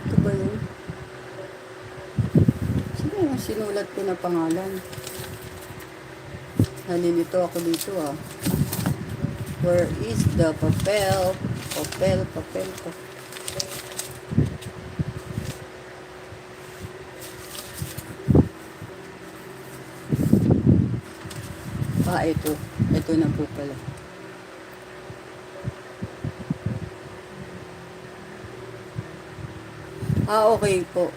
Ito ba yun? Sino yung sinulat ko na pangalan? Nalilito ako dito ah. Where is the papel? Papel. Ah, ito. Ito na po pala. Ah, okay po.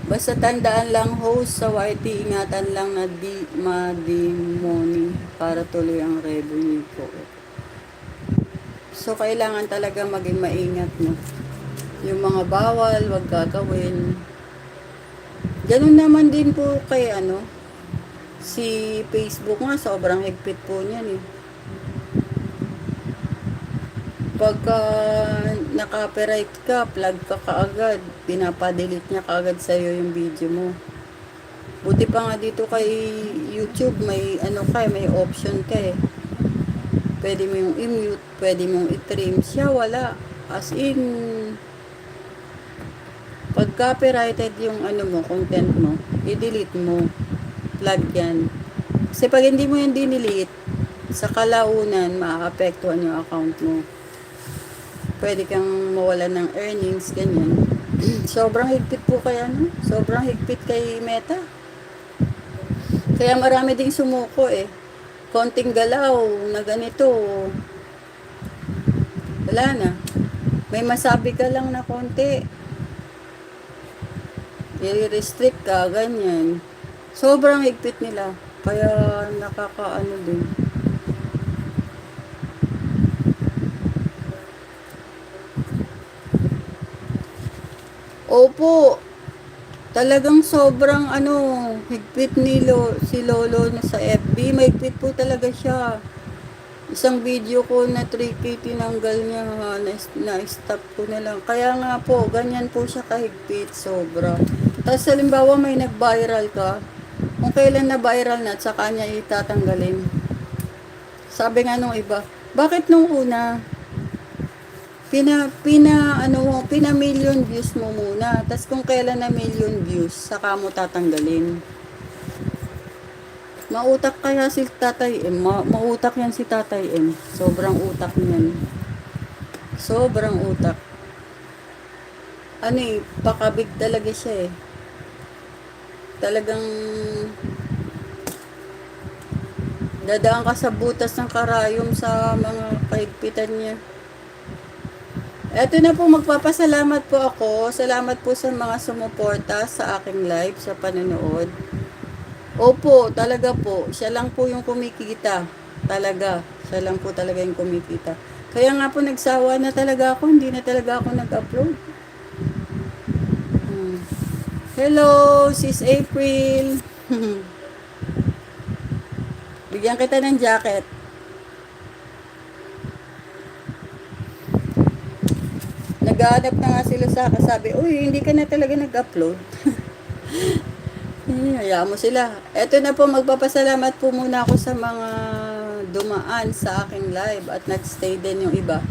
Basta tandaan lang host sa YT, ingatan lang na di madimoni para tuloy ang revenue po. So, kailangan talaga maging maingat no. Yung mga bawal, wag gagawin. Ganun naman din po kay si Facebook nga, sobrang higpit po niyan eh. Pagka naka-copyright ka, plug ka kaagad, pinapadelete niya kaagad sa'yo yung video mo. Buti pa nga dito kay YouTube, may may option ka eh. Pwede mo yung i-mute, pwede mong i-trim. Siya wala. As in, pag copyrighted yung content mo, i-delete mo. Plug yan. Kasi pag hindi mo yan dinelete, sa kalaunan, maaapektuhan yung account mo. Pwede kang mawalan ng earnings, ganyan. Sobrang higpit po kay sobrang higpit kay Meta. Kaya marami ding sumuko eh. Konting galaw na ganito, wala na. May masabi ka lang na konti, i-restrict ka, ganyan. Sobrang higpit nila. Kaya nakakaano din. Opo, talagang sobrang higpit si Lolo na sa FB. Mahigpit po talaga siya. Isang video ko na 3K tinanggal niya, na-stop ko na lang. Kaya nga po, ganyan po siya kahigpit, sobra. Tapos halimbawa may nag-viral ka, kung kailan na viral na at saka niya itatanggalin. Sabi nga nung iba, bakit nung una, pina million views mo muna. Tapos kung kailan na million views, saka mo tatanggalin. Mautak kaya si Tatay M. Mautak yan si Tatay M. Sobrang utak niyan. Sobrang utak. Pakabig talaga siya eh. Talagang dadaan ka sa butas ng karayom sa mga kahigpitan niya. Eto na po, magpapasalamat po ako. Salamat po sa mga sumuporta sa aking live, sa panonood. Opo, talaga po. Siya lang po yung kumikita. Talaga. Siya lang po talaga yung kumikita. Kaya nga po nagsawa na talaga ako. Hindi na talaga ako nag-upload. Hello, Sis April. Bigyan kita ng jacket. Naghahanap na nga sila sa akin. Sabi, uy, hindi ka na talaga nag-upload. Hayaan mo sila. Eto na po, magpapasalamat po muna ako sa mga dumaan sa aking live at nag-stay din yung iba.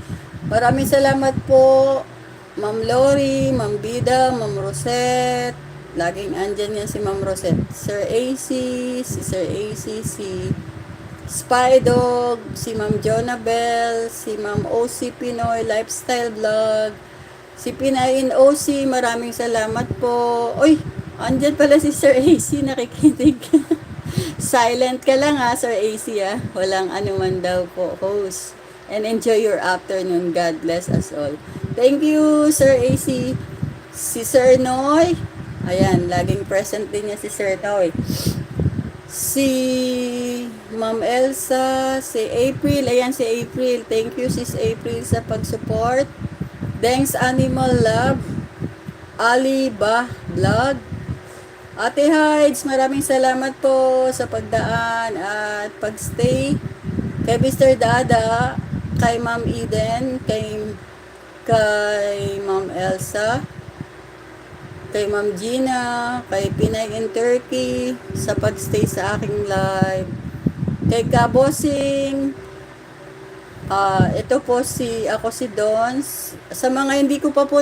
Maraming salamat po, Ma'am Lori, Ma'am Bida, Ma'am Rosette. Laging andyan yan si Ma'am Rosette. Sir AC, si Sir AC, si Spy Dog, si Ma'am Jonabel, si Ma'am OC Pinoy Lifestyle Vlog, si Pinayin OC, maraming salamat po. Uy, andyan pala si Sir AC, nakikinig. Silent ka lang ha, Sir AC ha. Walang anuman daw po, host. And enjoy your afternoon. God bless us all. Thank you, Sir AC. Si Sir Noy, ayan, laging present din niya si Sir Noy. Si Ma'am Elsa, si April, ayan si April. Thank you Sis April sa pag-support. Thanks Animal Love, Ali Bah Vlog. Ate Hides, maraming salamat po sa pagdaan at pagstay. Kay Mr. Dada, kay Ma'am Eden, kay Ma'am Elsa, kay Ma'am Gina, kay Pinay in Turkey, sa pagstay sa aking live. Kay Kabosing, ito po ako si Dons. Sa mga hindi ko pa po